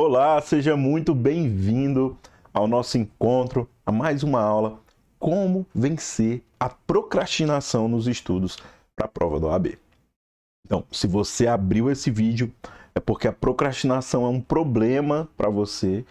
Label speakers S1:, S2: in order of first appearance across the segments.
S1: Olá, seja muito bem-vindo ao nosso encontro, a mais uma aula Como vencer a procrastinação nos estudos para a prova da OAB. Então, se você abriu esse vídeo, é porque a procrastinação é um problema para você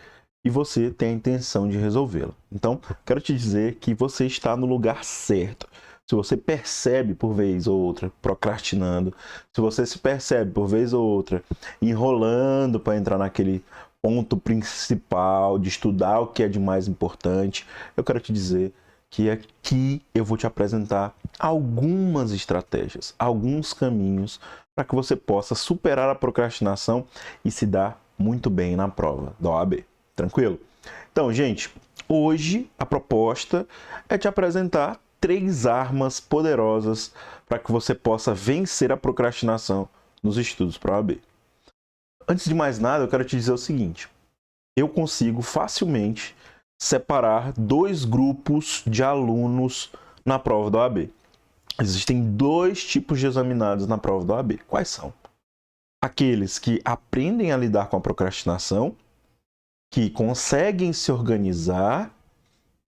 S1: e você tem a intenção de resolvê-la. Então, quero te dizer que você está no lugar certo. Se você percebe por vez ou outra procrastinando, se você se percebe por vez ou outra enrolando para entrar naquele ponto principal de estudar o que é de mais importante, eu quero te dizer que aqui eu vou te apresentar algumas estratégias, alguns caminhos para que você possa superar a procrastinação e se dar muito bem na prova da OAB. Tranquilo? Então, gente, hoje a proposta é te apresentar 3 armas poderosas para que você possa vencer a procrastinação nos estudos para a OAB. Antes de mais nada, eu quero te dizer o seguinte: eu consigo facilmente separar 2 grupos de alunos na prova da OAB. Existem 2 tipos de examinados na prova da OAB. Quais são? Aqueles que aprendem a lidar com a procrastinação, que conseguem se organizar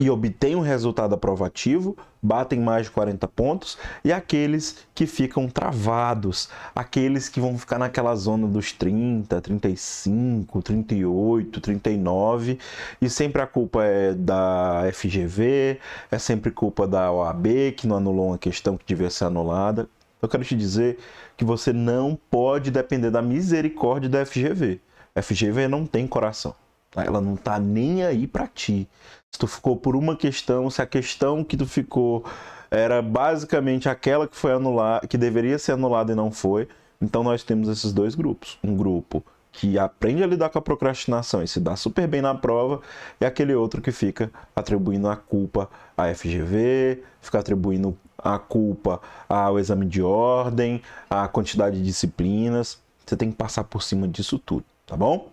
S1: e obtêm um resultado aprovativo, batem mais de 40 pontos, e aqueles que ficam travados, aqueles que vão ficar naquela zona dos 30, 35, 38, 39, e sempre a culpa é da FGV, é sempre culpa da OAB, que não anulou uma questão que devia ser anulada. Eu quero te dizer que você não pode depender da misericórdia da FGV. A FGV não tem coração. Ela não tá nem aí para ti. Se tu ficou por uma questão, se a questão que tu ficou era basicamente aquela que foi anulada, que deveria ser anulada e não foi, então nós temos esses 2 grupos. Um grupo que aprende a lidar com a procrastinação e se dá super bem na prova, e aquele outro que fica atribuindo a culpa à FGV, fica atribuindo a culpa ao exame de ordem, à quantidade de disciplinas. Você tem que passar por cima disso tudo, tá bom?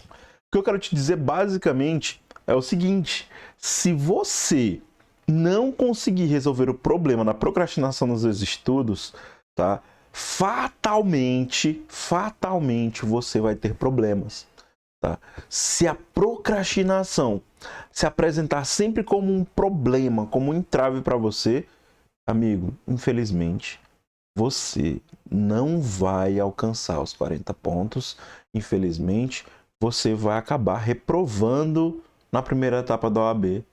S1: O que eu quero te dizer basicamente é o seguinte: se você não conseguir resolver o problema da procrastinação nos seus estudos, tá? Fatalmente você vai ter problemas, tá? Se a procrastinação se apresentar sempre como um problema, como um entrave para você, amigo, infelizmente, você não vai alcançar os 40 pontos, infelizmente, você vai acabar reprovando na primeira etapa da OAB,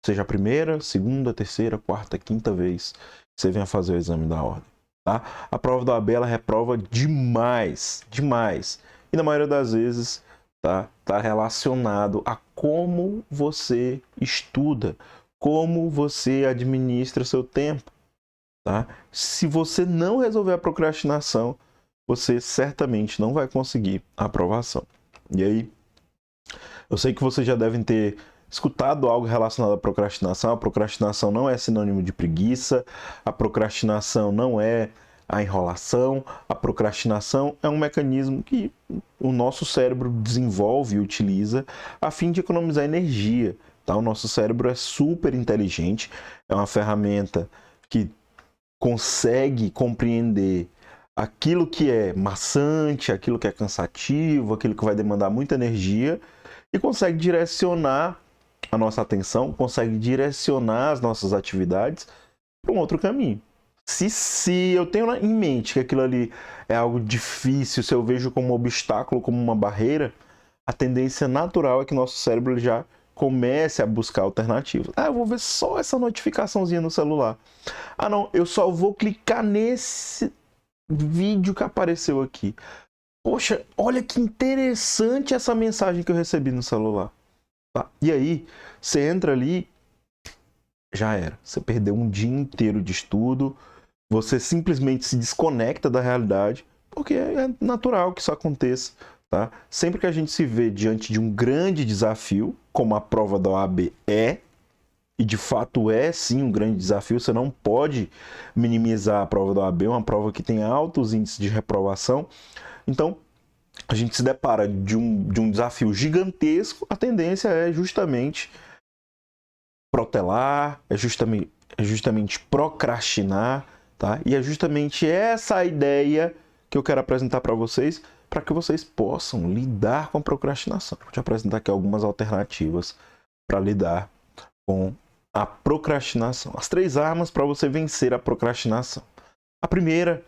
S1: seja a primeira, segunda, terceira, quarta, quinta vez que você venha fazer o exame da ordem, tá? A prova da OAB, ela reprova demais, demais. E na maioria das vezes, tá relacionado a como você estuda, como você administra seu tempo, tá? Se você não resolver a procrastinação, você certamente não vai conseguir a aprovação. E aí, eu sei que vocês já devem ter escutado algo relacionado à procrastinação. A procrastinação não é sinônimo de preguiça, a procrastinação não é a enrolação, a procrastinação é um mecanismo que o nosso cérebro desenvolve e utiliza a fim de economizar energia, tá? O nosso cérebro é super inteligente, é uma ferramenta que consegue compreender aquilo que é maçante, aquilo que é cansativo, aquilo que vai demandar muita energia, e consegue direcionar a nossa atenção, consegue direcionar as nossas atividades para um outro caminho. Se eu tenho em mente que aquilo ali é algo difícil, se eu vejo como um obstáculo, como uma barreira, a tendência natural é que nosso cérebro já comece a buscar alternativas. Eu vou ver só essa notificaçãozinha no celular. Não, eu só vou clicar nesse vídeo que apareceu aqui. Poxa, olha que interessante essa mensagem que eu recebi no celular. Tá? E aí, você entra ali, já era. Você perdeu um dia inteiro de estudo, você simplesmente se desconecta da realidade, porque é natural que isso aconteça. Tá? Sempre que a gente se vê diante de um grande desafio, como a prova da OAB é, e de fato é sim um grande desafio, você não pode minimizar a prova da OAB, uma prova que tem altos índices de reprovação. Então, a gente se depara de um desafio gigantesco, a tendência é justamente protelar, é justamente procrastinar, tá? E é justamente essa a ideia que eu quero apresentar para vocês, para que vocês possam lidar com a procrastinação. Vou te apresentar aqui algumas alternativas para lidar com a procrastinação. As 3 armas para você vencer a procrastinação. A primeira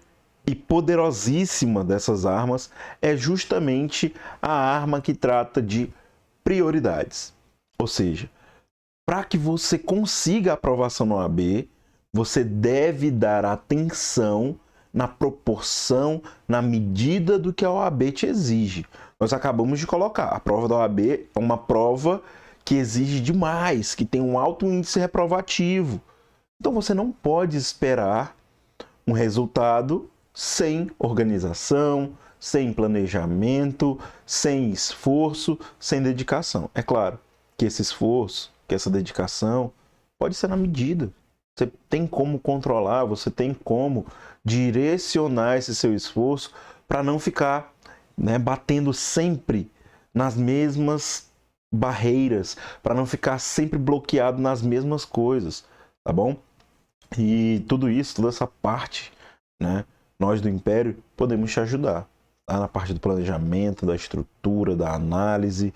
S1: e poderosíssima dessas armas é justamente a arma que trata de prioridades. Ou seja, para que você consiga a aprovação no OAB, você deve dar atenção na proporção, na medida do que a OAB te exige. Nós acabamos de colocar, a prova da OAB é uma prova que exige demais, que tem um alto índice reprovativo. Então você não pode esperar um resultado sem organização, sem planejamento, sem esforço, sem dedicação. É claro que esse esforço, que essa dedicação pode ser na medida. Você tem como controlar, você tem como direcionar esse seu esforço para não ficar, batendo sempre nas mesmas barreiras, para não ficar sempre bloqueado nas mesmas coisas, tá bom? E tudo isso, toda essa parte, nós do Império podemos te ajudar, tá? Na parte do planejamento, da estrutura, da análise,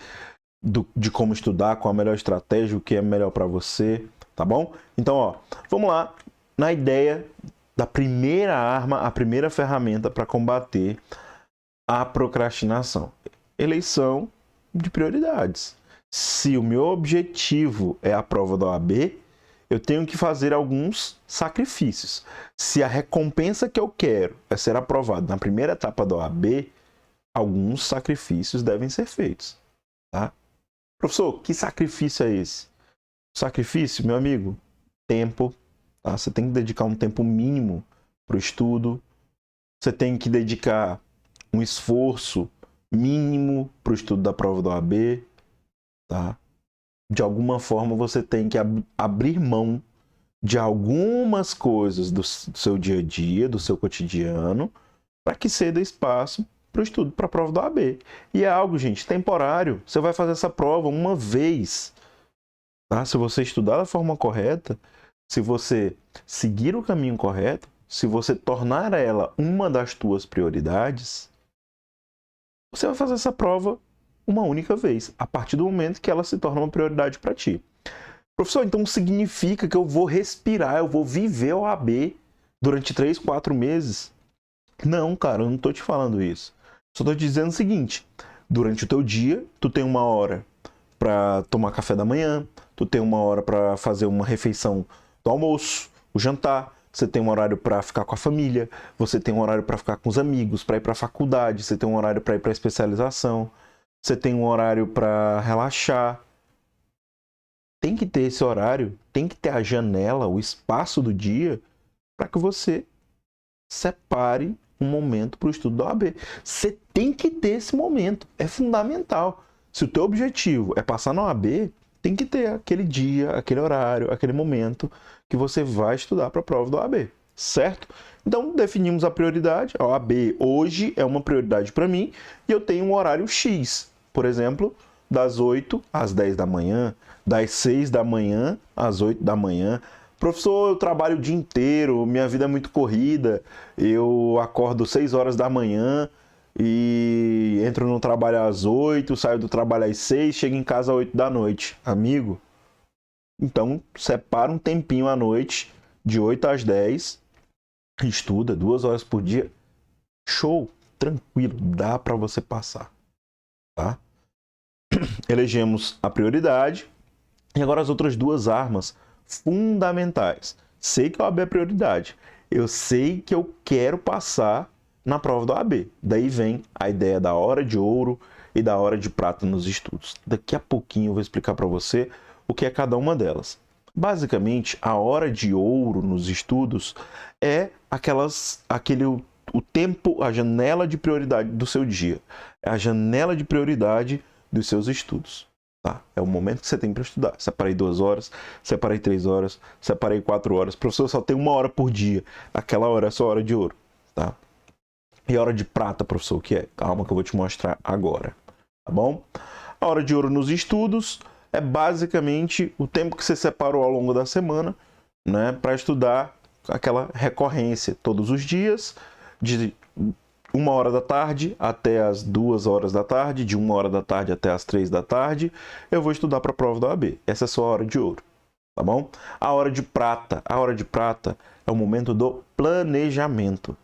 S1: de como estudar, qual a melhor estratégia, o que é melhor para você, tá bom? Então, vamos lá na ideia da primeira arma, a primeira ferramenta para combater a procrastinação. Eleição de prioridades. Se o meu objetivo é a prova da OAB, eu tenho que fazer alguns sacrifícios. Se a recompensa que eu quero é ser aprovado na primeira etapa da OAB, alguns sacrifícios devem ser feitos, tá? Professor, que sacrifício é esse? Sacrifício, meu amigo, tempo, tá? Você tem que dedicar um tempo mínimo para o estudo, você tem que dedicar um esforço mínimo para o estudo da prova da OAB, tá? De alguma forma você tem que abrir mão de algumas coisas do seu dia a dia, do seu cotidiano, para que ceda espaço para o estudo, para a prova da OAB. E é algo, gente, temporário. Você vai fazer essa prova uma vez. Tá? Se você estudar da forma correta, se você seguir o caminho correto, se você tornar ela uma das tuas prioridades, você vai fazer essa prova uma única vez, a partir do momento que ela se torna uma prioridade para ti. Professor, então significa que eu vou respirar, eu vou viver a OAB durante 3, 4 meses? Não, cara, eu não estou te falando isso. Só estou te dizendo o seguinte, durante o teu dia, tu tem 1 hora para tomar café da manhã, tu tem 1 hora para fazer uma refeição do almoço, o jantar, você tem um horário para ficar com a família, você tem um horário para ficar com os amigos, para ir para a faculdade, você tem um horário para ir para a especialização, você tem um horário para relaxar. Tem que ter esse horário, tem que ter a janela, o espaço do dia para que você separe um momento para o estudo da OAB. Você tem que ter esse momento, é fundamental. Se o teu objetivo é passar na OAB, tem que ter aquele dia, aquele horário, aquele momento que você vai estudar para a prova da OAB, certo? Então, definimos a prioridade. A OAB hoje é uma prioridade para mim e eu tenho um horário X. Por exemplo, das 8 às 10 da manhã, das 6 da manhã às 8 da manhã. Professor, eu trabalho o dia inteiro, minha vida é muito corrida, eu acordo 6 horas da manhã e entro no trabalho às 8, saio do trabalho às 6, chego em casa às 8 da noite. Amigo, então separa um tempinho à noite, de 8 às 10, estuda 2 horas por dia. Show, tranquilo, dá para você passar, tá? Elegemos a prioridade e agora as outras 2 armas fundamentais. Sei que a OAB é prioridade. Eu sei que eu quero passar na prova da OAB. Daí vem a ideia da hora de ouro e da hora de prata nos estudos. Daqui a pouquinho eu vou explicar para você o que é cada uma delas. Basicamente, a hora de ouro nos estudos é o tempo, a janela de prioridade do seu dia. É a janela de prioridade dos seus estudos. Tá? É o momento que você tem para estudar. Separei 2 horas, separei 3 horas, separei 4 horas. Professor, só tem 1 hora por dia. Aquela hora é só hora de ouro. Tá? E a hora de prata, professor, o que é? Calma que eu vou te mostrar agora. Tá bom? A hora de ouro nos estudos é basicamente o tempo que você separou ao longo da semana, para estudar aquela recorrência todos os dias, de 1h da tarde até as 2h da tarde, de 1h da tarde até as 3 da tarde, eu vou estudar para a prova da OAB. Essa é a sua hora de ouro, tá bom? A hora de prata é o momento do planejamento,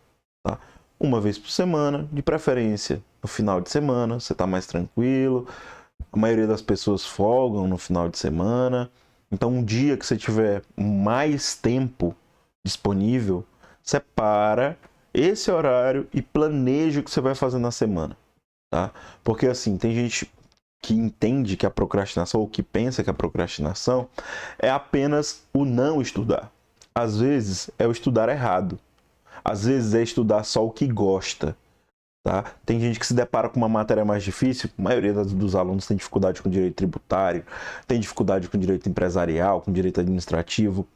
S1: tá? Uma vez por semana, de preferência no final de semana, você está mais tranquilo. A maioria das pessoas folgam no final de semana. Então, um dia que você tiver mais tempo disponível, separa esse horário e planeja o que você vai fazer na semana, tá? Porque assim, tem gente que entende que a procrastinação, ou que pensa que a procrastinação é apenas o não estudar. Às vezes é o estudar errado. Às vezes é estudar só o que gosta, tá? Tem gente que se depara com uma matéria mais difícil, a maioria dos alunos tem dificuldade com direito tributário, tem dificuldade com direito empresarial, com direito administrativo,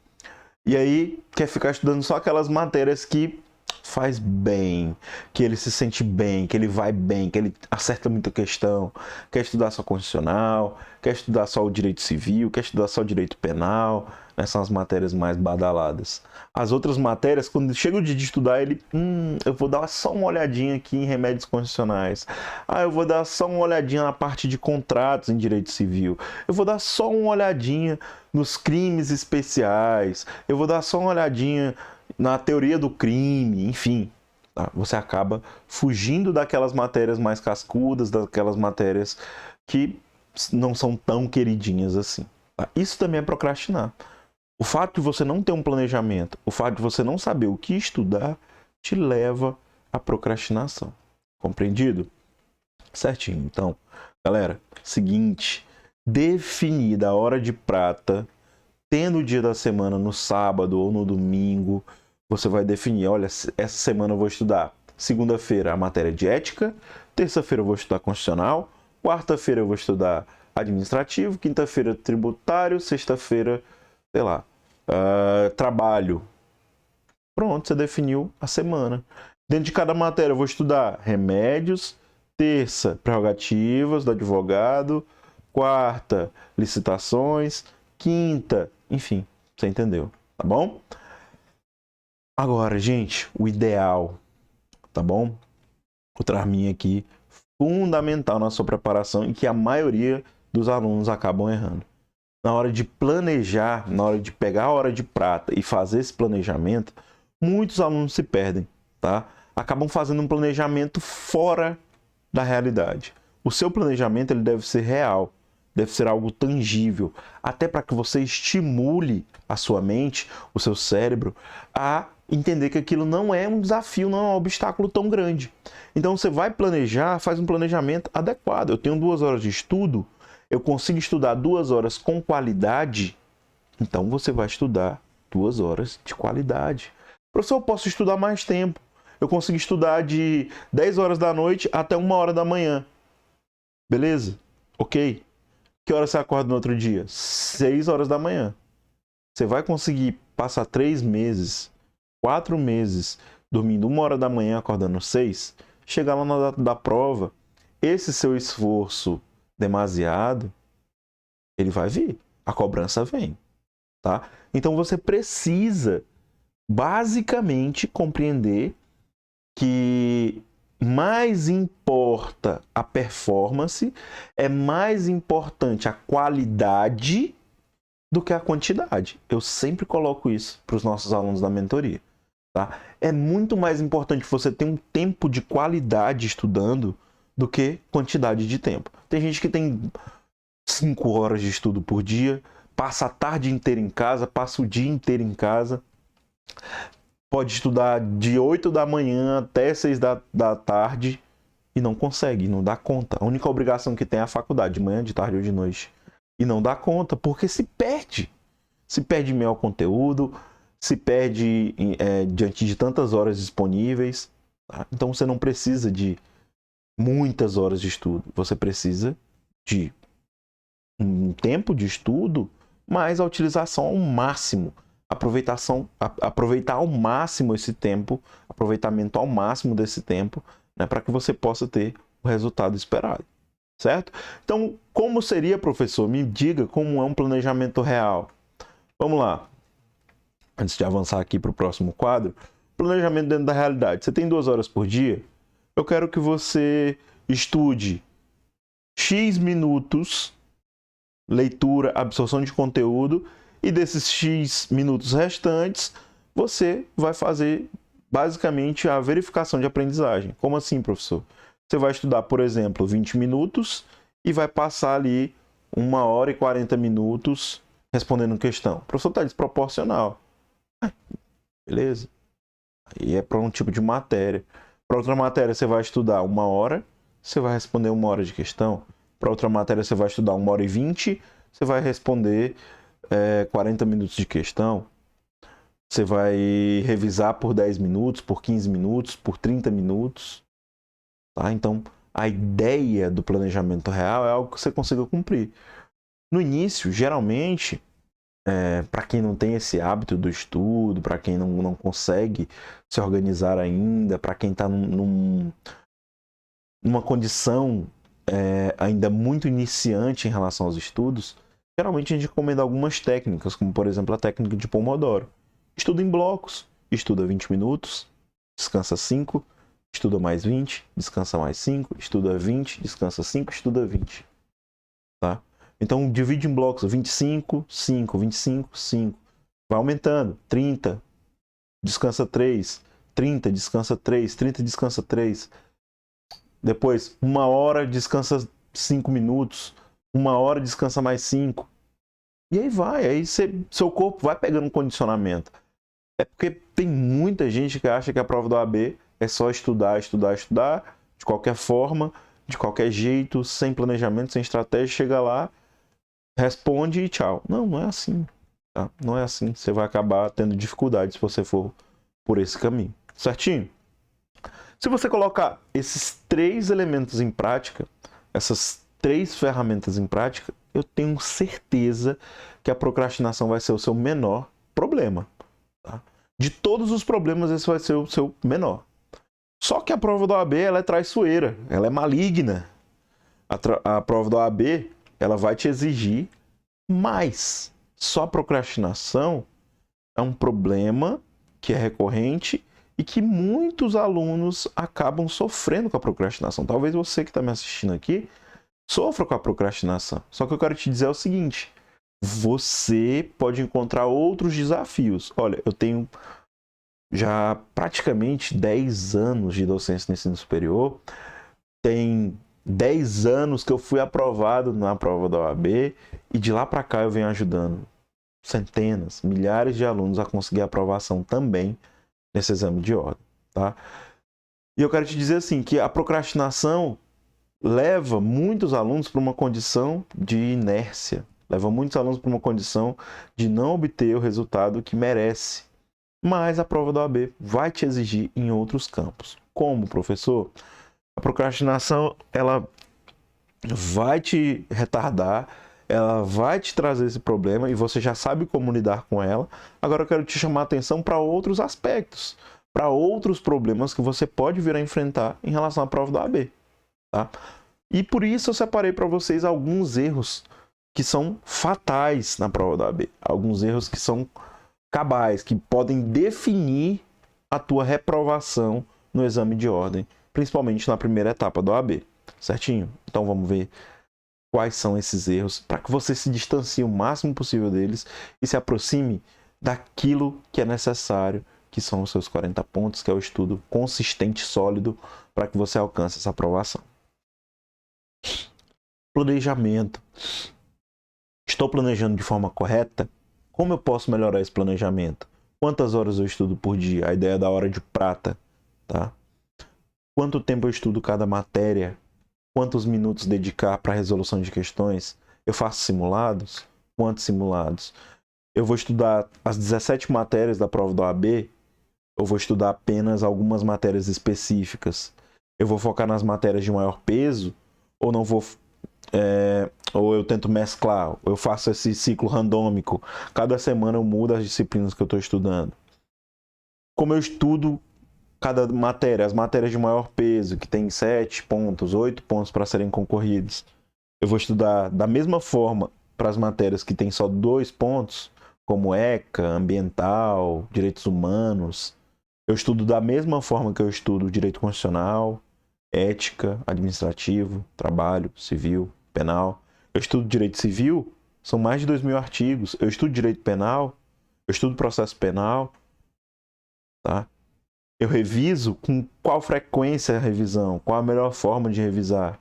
S1: e aí quer ficar estudando só aquelas matérias que faz bem, que ele se sente bem, que ele vai bem, que ele acerta muita questão, quer estudar só constitucional, quer estudar só o direito civil, quer estudar só o direito penal, né? São as matérias mais badaladas. As outras matérias, quando chega o dia de estudar, ele, eu vou dar só uma olhadinha aqui em remédios constitucionais, eu vou dar só uma olhadinha na parte de contratos em direito civil, eu vou dar só uma olhadinha nos crimes especiais, eu vou dar só uma olhadinha na teoria do crime, enfim, tá? Você acaba fugindo daquelas matérias mais cascudas, daquelas matérias que não são tão queridinhas assim, tá? Isso também é procrastinar. O fato de você não ter um planejamento, o fato de você não saber o que estudar, te leva à procrastinação. Compreendido? Certinho. Então, galera, seguinte, definida a hora de prata, tendo o dia da semana no sábado ou no domingo, você vai definir, olha, essa semana eu vou estudar segunda-feira a matéria de ética, terça-feira eu vou estudar constitucional, quarta-feira eu vou estudar administrativo, quinta-feira tributário, sexta-feira, sei lá, trabalho. Pronto, você definiu a semana. Dentro de cada matéria eu vou estudar remédios, terça, prerrogativas do advogado, quarta, licitações, quinta, enfim, você entendeu, tá bom? Agora, gente, o ideal, tá bom? Outra arminha aqui, fundamental na sua preparação e que a maioria dos alunos acabam errando. Na hora de planejar, na hora de pegar a hora de prata e fazer esse planejamento, muitos alunos se perdem, tá? Acabam fazendo um planejamento fora da realidade. O seu planejamento ele deve ser real, deve ser algo tangível, até para que você estimule a sua mente, o seu cérebro, a entender que aquilo não é um desafio, não é um obstáculo tão grande. Então você vai planejar, faz um planejamento adequado. Eu tenho 2 horas de estudo, eu consigo estudar 2 horas com qualidade, então você vai estudar 2 horas de qualidade. Professor, eu posso estudar mais tempo. Eu consigo estudar de 10 horas da noite até 1h da manhã. Beleza? Ok. Que hora você acorda no outro dia? 6 horas da manhã. Você vai conseguir passar 3 meses, 4 meses, dormindo 1h da manhã, acordando 6? Chegar lá na data da prova, esse seu esforço demasiado, ele vai vir. A cobrança vem, tá? Então você precisa, basicamente, compreender que mais importa a performance, é mais importante a qualidade do que a quantidade. Eu sempre coloco isso para os nossos alunos da mentoria, tá? É muito mais importante você ter um tempo de qualidade estudando do que quantidade de tempo. Tem gente que tem 5 horas de estudo por dia, passa a tarde inteira em casa, passa o dia inteiro em casa, pode estudar de 8 da manhã até 6 da tarde e não consegue, não dá conta. A única obrigação que tem é a faculdade, de manhã, de tarde ou de noite. E não dá conta, porque se perde. Se perde em meio ao conteúdo, se perde diante de tantas horas disponíveis. Tá? Então você não precisa de muitas horas de estudo. Você precisa de um tempo de estudo, mas a utilização ao máximo. Aproveitar ao máximo esse tempo, aproveitamento ao máximo desse tempo, né, para que você possa ter o resultado esperado, certo? Então, como seria, professor? Me diga como é um planejamento real. Vamos lá. Antes de avançar aqui para o próximo quadro, planejamento dentro da realidade. Você tem 2 horas por dia? eu quero que você estude X minutos, leitura, absorção de conteúdo, e desses X minutos restantes, você vai fazer basicamente a verificação de aprendizagem. Como assim, professor? Você vai estudar, por exemplo, 20 minutos e vai passar ali 1 hora e 40 minutos respondendo questão. O professor está desproporcional. Beleza. Aí é para um tipo de matéria. Para outra matéria, você vai estudar 1 hora, você vai responder 1 hora de questão. Para outra matéria, você vai estudar 1 hora e 20, você vai responder 40 minutos de questão. Você vai revisar por 10 minutos, por 15 minutos, por 30 minutos. Tá? Então, a ideia do planejamento real é algo que você consiga cumprir. No início, geralmente, para quem não tem esse hábito do estudo, para quem não consegue se organizar ainda, para quem está numa condição ainda muito iniciante em relação aos estudos, geralmente a gente recomenda algumas técnicas, como por exemplo a técnica de Pomodoro. Estuda em blocos, estuda 20 minutos, descansa 5, estuda mais 20, descansa mais 5, estuda 20, descansa 5, estuda 20. Tá? Então divide em blocos, 25, 5, 25, 5. Vai aumentando, 30, descansa 3, 30, descansa 3, 30, descansa 3. Depois, 1 hora, descansa 5 minutos. 1 hora, descansa mais 5. E aí vai, aí seu corpo vai pegando um condicionamento. É porque tem muita gente que acha que a prova da OAB é só estudar, estudar, estudar, de qualquer forma, de qualquer jeito, sem planejamento, sem estratégia, chega lá, responde e tchau. Não, não é assim. Tá? Não é assim. Você vai acabar tendo dificuldades se você for por esse caminho. Certinho? Se você colocar esses 3 elementos em prática, essas 3 ferramentas em prática, eu tenho certeza que a procrastinação vai ser o seu menor problema. Tá? De todos os problemas, esse vai ser o seu menor. Só que a prova da OAB ela é traiçoeira, ela é maligna. A prova da OAB ela vai te exigir mais. Só a procrastinação é um problema que é recorrente e que muitos alunos acabam sofrendo com a procrastinação. Talvez você que está me assistindo aqui sofra com a procrastinação. Só que eu quero te dizer o seguinte: você pode encontrar outros desafios. Olha, eu tenho já praticamente 10 anos de docência no ensino superior. Tem 10 anos que eu fui aprovado na prova da OAB e de lá para cá eu venho ajudando centenas, milhares de alunos a conseguir aprovação também nesse exame de ordem, tá? E eu quero te dizer assim, que a procrastinação leva muitos alunos para uma condição de inércia, leva muitos alunos para uma condição de não obter o resultado que merece. Mas a prova da OAB vai te exigir em outros campos. Como, professor? A procrastinação, ela vai te retardar, ela vai te trazer esse problema e você já sabe como lidar com ela. Agora eu quero te chamar a atenção para outros aspectos, para outros problemas que você pode vir a enfrentar em relação à prova da OAB. Tá? E por isso eu separei para vocês alguns erros que são fatais na prova da OAB. Alguns erros que são cabais, que podem definir a tua reprovação no exame de ordem, principalmente na primeira etapa da OAB. Certinho? Então vamos ver quais são esses erros, para que você se distancie o máximo possível deles e se aproxime daquilo que é necessário, que são os seus 40 pontos, que é o estudo consistente, sólido, para que você alcance essa aprovação. Planejamento. Estou planejando de forma correta? Como eu posso melhorar esse planejamento? Quantas horas eu estudo por dia? A ideia da hora de prata, tá? Quanto tempo eu estudo cada matéria? Quantos minutos dedicar para a resolução de questões? Eu faço simulados? Quantos simulados? Eu vou estudar as 17 matérias da prova da OAB? Eu vou estudar apenas algumas matérias específicas? Eu vou focar nas matérias de maior peso? Ou não vou... ou eu tento mesclar? Ou eu faço esse ciclo randômico? Cada semana eu mudo as disciplinas que eu estou estudando. Como eu estudo cada matéria, as matérias de maior peso, que tem 7 pontos, 8 pontos para serem concorridos, eu vou estudar da mesma forma para as matérias que tem só 2 pontos, como ECA, ambiental, direitos humanos. Eu estudo da mesma forma que eu estudo direito constitucional. ética, administrativo, trabalho, civil, penal. Eu estudo direito civil, são mais de 2.000 artigos. Eu estudo direito penal, eu estudo processo penal, tá? Eu reviso com qual frequência a revisão, qual a melhor forma de revisar.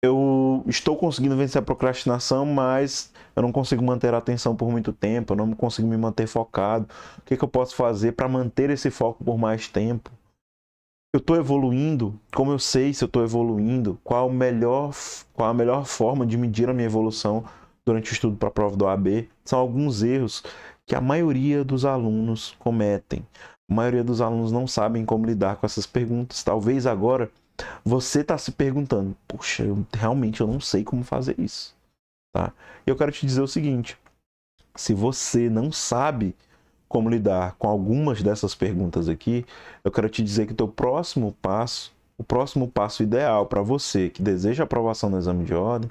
S1: Eu estou conseguindo vencer a procrastinação, mas eu não consigo manter a atenção por muito tempo, eu não consigo me manter focado. O que eu posso fazer para manter esse foco por mais tempo? Eu estou evoluindo? Como eu sei se eu estou evoluindo? Qual a melhor forma de medir a minha evolução durante o estudo para a prova do OAB? São alguns erros que a maioria dos alunos cometem. A maioria dos alunos não sabem como lidar com essas perguntas. Talvez agora você está se perguntando, puxa, realmente eu não sei como fazer isso, tá? Eu quero te dizer o seguinte, se você não sabe como lidar com algumas dessas perguntas aqui, eu quero te dizer que o próximo passo ideal para você que deseja aprovação no exame de ordem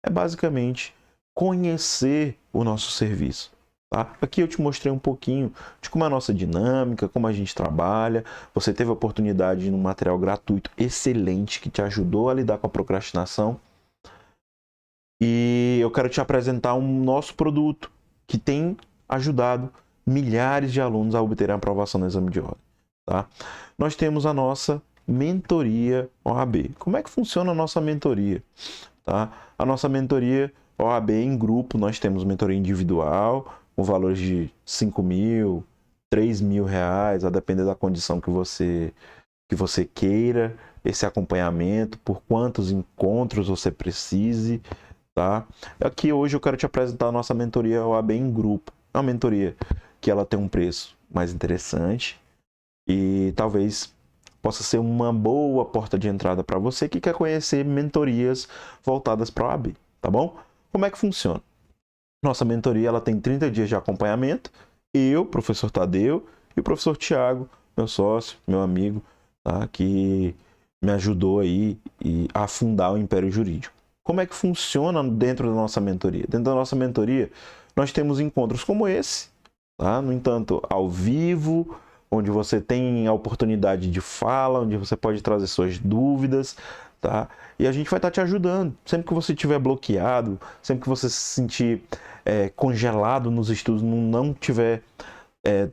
S1: é basicamente conhecer o nosso serviço. Tá? Aqui eu te mostrei um pouquinho de como é a nossa dinâmica, como a gente trabalha. Você teve a oportunidade de um material gratuito excelente que te ajudou a lidar com a procrastinação. E eu quero te apresentar um nosso produto que tem ajudado milhares de alunos a obterem a aprovação no exame de ordem. Tá? Nós temos a nossa mentoria OAB. Como é que funciona a nossa mentoria? Tá? A nossa mentoria OAB em grupo, nós temos mentoria individual, com valores de 5.000, 3.000 reais, a depender da condição que você queira, esse acompanhamento, por quantos encontros você precise, tá? Aqui hoje eu quero te apresentar a nossa mentoria OAB em grupo. É uma mentoria que ela tem um preço mais interessante e talvez possa ser uma boa porta de entrada para você que quer conhecer mentorias voltadas para a OAB, tá bom? Como é que funciona? Nossa mentoria ela tem 30 dias de acompanhamento. Eu, professor Tadeu, e o professor Tiago, meu sócio, meu amigo, tá? Que me ajudou aí a fundar o Império Jurídico. Como é que funciona dentro da nossa mentoria? Dentro da nossa mentoria, nós temos encontros como esse, tá? No entanto, ao vivo, onde você tem a oportunidade de fala, onde você pode trazer suas dúvidas, tá? E a gente vai estar te ajudando. Sempre que você estiver bloqueado, sempre que você se sentir congelado nos estudos, não estiver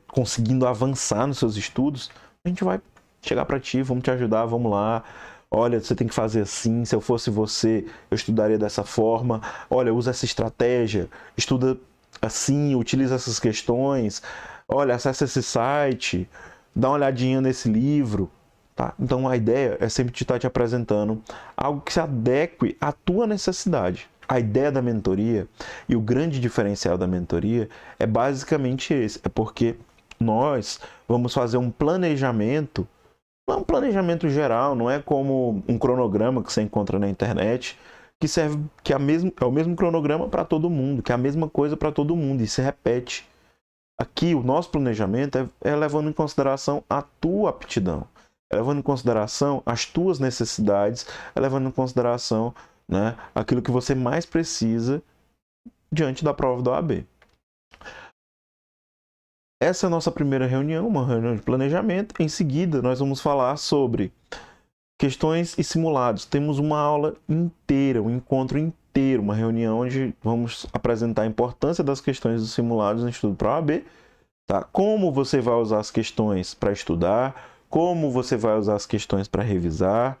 S1: conseguindo avançar nos seus estudos, a gente vai chegar para ti, vamos te ajudar, vamos lá. Olha, você tem que fazer assim, se eu fosse você, eu estudaria dessa forma. Olha, usa essa estratégia, estuda assim, utiliza essas questões. Olha, acessa esse site, dá uma olhadinha nesse livro. Tá? Então a ideia é sempre estar te apresentando algo que se adeque à tua necessidade. A ideia da mentoria e o grande diferencial da mentoria é basicamente esse, é porque nós vamos fazer um planejamento, não é um planejamento geral, não é como um cronograma que você encontra na internet, que serve, que é o mesmo cronograma para todo mundo, que é a mesma coisa para todo mundo e se repete. Aqui o nosso planejamento é levando em consideração a tua aptidão, é levando em consideração as tuas necessidades, é levando em consideração, né, aquilo que você mais precisa diante da prova da OAB. Essa é a nossa primeira reunião, uma reunião de planejamento. Em seguida, nós vamos falar sobre questões e simulados. Temos uma aula inteira, um encontro inteiro, uma reunião onde vamos apresentar a importância das questões dos simulados no estudo para a OAB, tá? Como você vai usar as questões para estudar, como você vai usar as questões para revisar,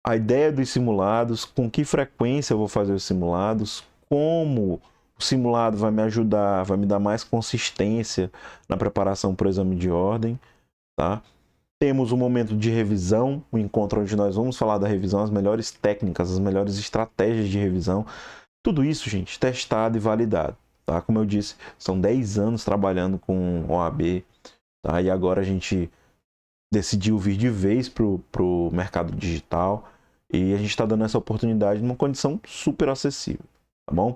S1: a ideia dos simulados, com que frequência eu vou fazer os simulados, como o simulado vai me ajudar, vai me dar mais consistência na preparação para o exame de ordem, tá? Temos um momento de revisão, um encontro onde nós vamos falar da revisão, as melhores técnicas, as melhores estratégias de revisão. Tudo isso, gente, testado e validado, tá? Como eu disse, são 10 anos trabalhando com OAB, tá? E agora a gente decidiu vir de vez para o mercado digital e a gente está dando essa oportunidade numa condição super acessível, tá bom?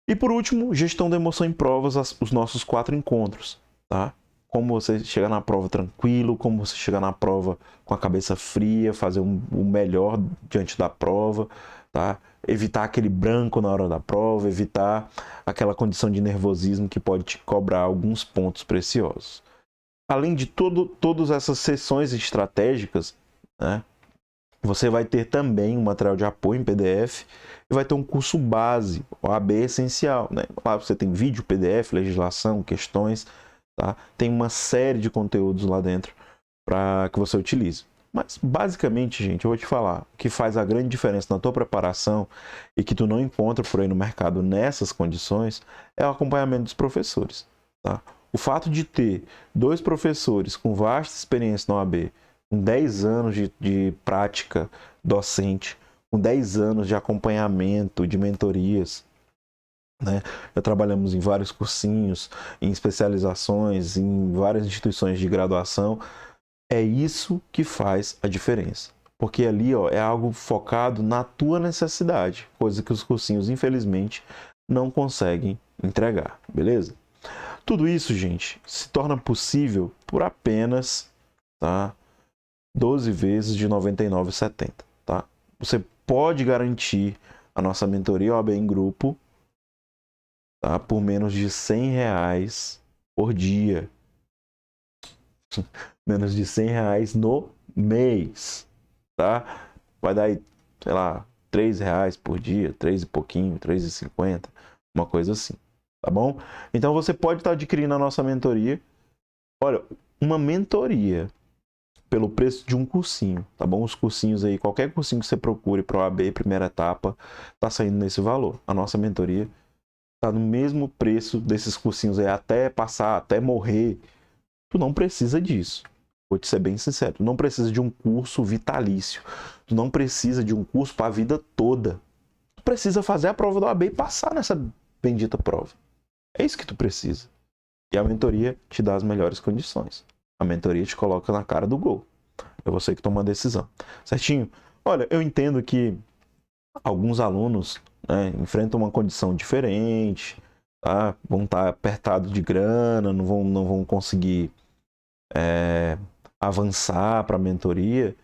S1: E por último, gestão da emoção em provas, os nossos 4 encontros, tá? Como você chegar na prova tranquilo, como você chegar na prova com a cabeça fria, fazer o melhor diante da prova, tá? Evitar aquele branco na hora da prova, evitar aquela condição de nervosismo que pode te cobrar alguns pontos preciosos. além de todas essas sessões estratégicas, né, você vai ter também um material de apoio em PDF e vai ter um curso base, o AB essencial, né? Lá você tem vídeo, PDF, legislação, questões, tá? Tem uma série de conteúdos lá dentro para que você utilize. Mas basicamente, gente, eu vou te falar, o que faz a grande diferença na tua preparação e que tu não encontra por aí no mercado nessas condições é o acompanhamento dos professores, tá? O fato de ter 2 professores com vasta experiência na OAB, com 10 anos de prática docente, com 10 anos de acompanhamento, de mentorias, né? Já trabalhamos em vários cursinhos, em especializações, em várias instituições de graduação. É isso que faz a diferença. Porque ali, ó, é algo focado na tua necessidade, coisa que os cursinhos, infelizmente, não conseguem entregar, beleza? Tudo isso, gente, se torna possível por apenas, tá, 12 vezes de R$ 99,70, tá? Você pode garantir a nossa mentoria OAB em grupo, tá, por menos de R$ 100 por dia. Menos de R$ 100 no mês, tá? Vai dar aí, sei lá, R$ 3 por dia, 3 e pouquinho, R$ 3,50, uma coisa assim, tá bom? Então você pode estar adquirindo a nossa mentoria. Olha, uma mentoria pelo preço de um cursinho, tá bom? Os cursinhos aí, qualquer cursinho que você procure para o AB, primeira etapa, tá saindo nesse valor. A nossa mentoria tá no mesmo preço desses cursinhos aí, até passar, até morrer. Tu não precisa disso. Vou te ser bem sincero, tu não precisa de um curso vitalício. Tu não precisa de um curso para a vida toda. Tu precisa fazer a prova do AB e passar nessa bendita prova. É isso que tu precisa. E a mentoria te dá as melhores condições. A mentoria te coloca na cara do gol. É você que toma a decisão. Certinho? Olha, eu entendo que alguns alunos, né, enfrentam uma condição diferente, tá? Vão estar apertados de grana, não vão conseguir avançar para a mentoria,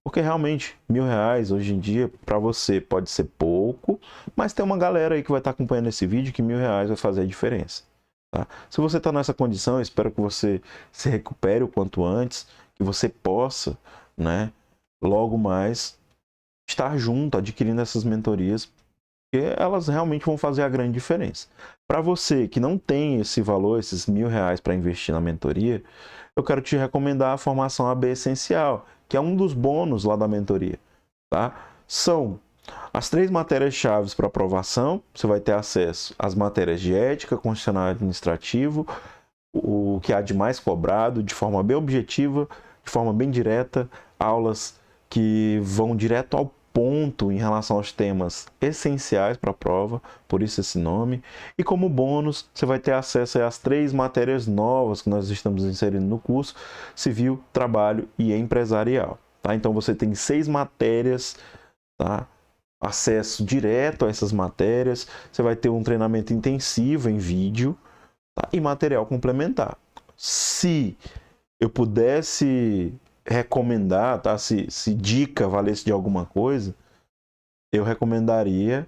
S1: porque realmente R$ 1.000 hoje em dia para você pode ser pouco, mas tem uma galera aí que vai estar acompanhando esse vídeo que R$ 1.000 vai fazer a diferença. Tá? Se você está nessa condição, eu espero que você se recupere o quanto antes, que você possa, né, logo mais estar junto, adquirindo essas mentorias, porque elas realmente vão fazer a grande diferença. Para você que não tem esse valor, esses R$ 1.000 para investir na mentoria, eu quero te recomendar a formação AB Essencial, que é um dos bônus lá da mentoria. Tá? São as 3 matérias-chave para aprovação. Você vai ter acesso às matérias de ética, constitucional e administrativo, o que há de mais cobrado, de forma bem objetiva, de forma bem direta, aulas que vão direto ao ponto em relação aos temas essenciais para a prova, por isso esse nome. E como bônus, você vai ter acesso às 3 matérias novas que nós estamos inserindo no curso: Civil, Trabalho e Empresarial. Tá? Então você tem 6 matérias, tá? Acesso direto a essas matérias. Você vai ter um treinamento intensivo em vídeo, tá? E material complementar. Se eu pudesse recomendar, tá? Se dica valesse de alguma coisa, eu recomendaria,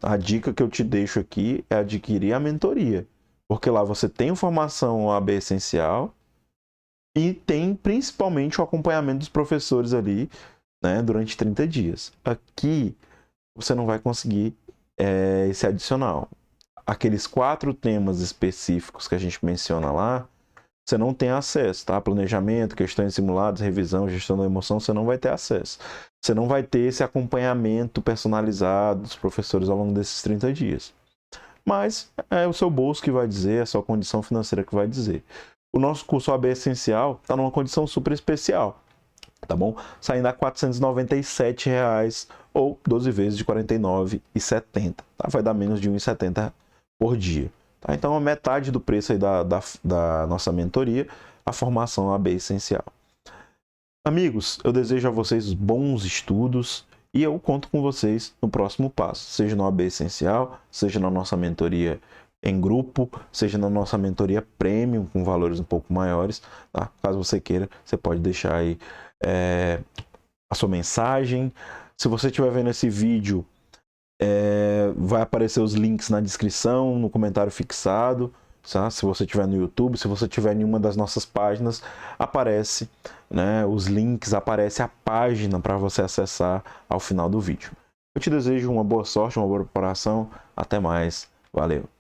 S1: a dica que eu te deixo aqui é adquirir a mentoria, porque lá você tem informação AB essencial e tem principalmente o acompanhamento dos professores ali, né, durante 30 dias. Aqui você não vai conseguir esse adicional. Aqueles 4 temas específicos que a gente menciona lá, você não tem acesso, tá? Planejamento, questões simuladas, revisão, gestão da emoção, você não vai ter acesso. Você não vai ter esse acompanhamento personalizado dos professores ao longo desses 30 dias. Mas é o seu bolso que vai dizer, é a sua condição financeira que vai dizer. O nosso curso AB Essencial está numa condição super especial, tá bom? Saindo a R$ 497 ou 12 vezes de R$ 49,70, tá? Vai dar menos de R$ 1,70 por dia. Tá? Então, a metade do preço aí da nossa mentoria, a formação AB Essencial. Amigos, eu desejo a vocês bons estudos e eu conto com vocês no próximo passo, seja no AB Essencial, seja na nossa mentoria em grupo, seja na nossa mentoria Premium, com valores um pouco maiores. Tá? Caso você queira, você pode deixar aí a sua mensagem. Se você estiver vendo esse vídeo, vai aparecer os links na descrição, no comentário fixado. tá? Se você estiver no YouTube, se você estiver em uma das nossas páginas, aparece, né, os links, aparece a página para você acessar ao final do vídeo. Eu te desejo uma boa sorte, uma boa preparação. Até mais. Valeu!